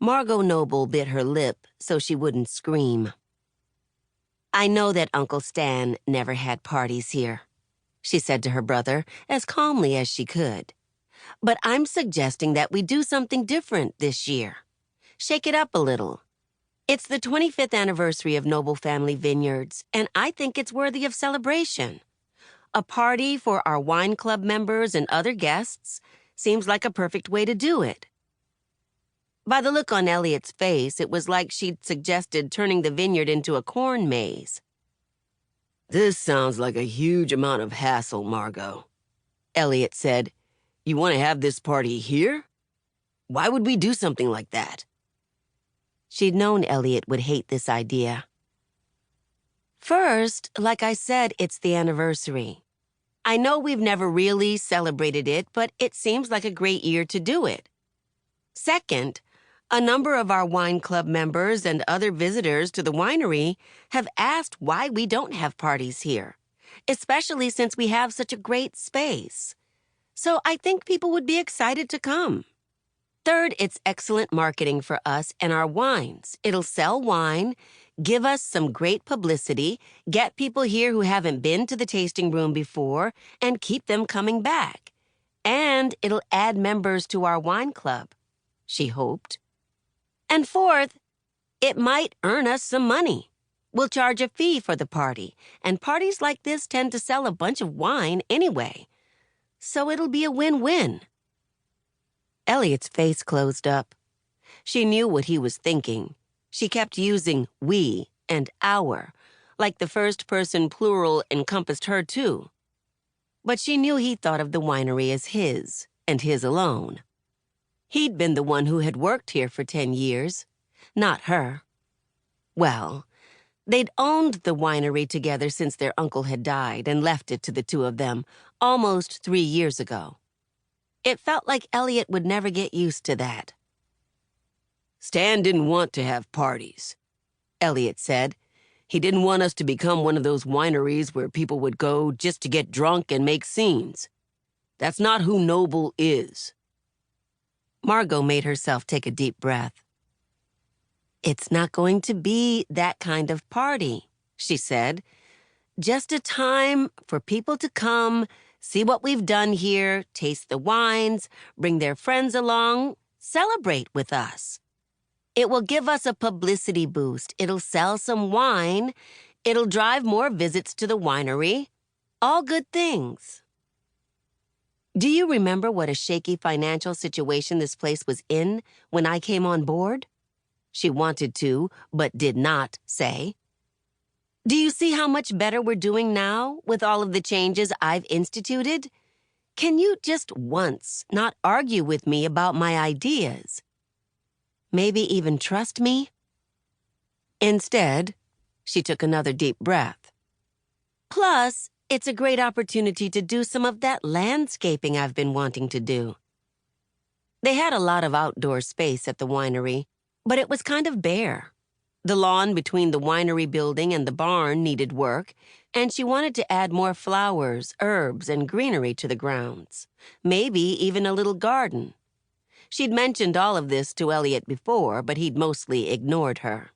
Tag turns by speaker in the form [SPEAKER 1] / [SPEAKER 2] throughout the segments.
[SPEAKER 1] Margot Noble bit her lip so she wouldn't scream. "I know that Uncle Stan never had parties here," she said to her brother as calmly as she could. "But I'm suggesting that we do something different this year. Shake it up a little. It's the 25th anniversary of Noble Family Vineyards, and I think it's worthy of celebration. A party for our wine club members and other guests seems like a perfect way to do it." By the look on Elliot's face, it was like she'd suggested turning the vineyard into a corn maze. "This sounds like a huge amount of hassle, Margot," Elliot said. "You want to have this party here? Why would we do something like that?" She'd known Elliot would hate this idea. "First, like I said, it's the anniversary. I know we've never really celebrated it, but it seems like a great year to do it. Second, a number of our wine club members and other visitors to the winery have asked why we don't have parties here, especially since we have such a great space. So I think people would be excited to come. Third, it's excellent marketing for us and our wines. It'll sell wine, give us some great publicity, get people here who haven't been to the tasting room before, and keep them coming back. And it'll add members to our wine club," she hoped. "And fourth, it might earn us some money. We'll charge a fee for the party, and parties like this tend to sell a bunch of wine anyway. So it'll be a win-win." Elliot's face closed up. She knew what he was thinking. She kept using we and our, like the first-person plural encompassed her too. But she knew he thought of the winery as his, and his alone. He'd been the one who had worked here for 10 years, not her. Well, they'd owned the winery together since their uncle had died and left it to the two of them almost 3 years ago. It felt like Elliot would never get used to that. "Stan didn't want to have parties," Elliot said. "He didn't want us to become one of those wineries where people would go just to get drunk and make scenes. That's not who Noble is." Margot made herself take a deep breath. "It's not going to be that kind of party," she said. "Just a time for people to come, see what we've done here, taste the wines, bring their friends along, celebrate with us. It will give us a publicity boost. It'll sell some wine. It'll drive more visits to the winery. All good things." "Do you remember what a shaky financial situation this place was in when I came on board?" She wanted to, but did not say. "Do you see how much better we're doing now with all of the changes I've instituted? Can you just once not argue with me about my ideas? Maybe even trust me?" Instead, she took another deep breath. "Plus, it's a great opportunity to do some of that landscaping I've been wanting to do." They had a lot of outdoor space at the winery, but it was kind of bare. The lawn between the winery building and the barn needed work, and she wanted to add more flowers, herbs, and greenery to the grounds. Maybe even a little garden. She'd mentioned all of this to Elliot before, but he'd mostly ignored her.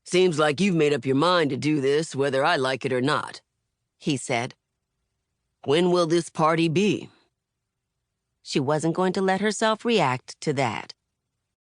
[SPEAKER 1] "Seems like you've made up your mind to do this, whether I like it or not," he said. "When will this party be?" She wasn't going to let herself react to that.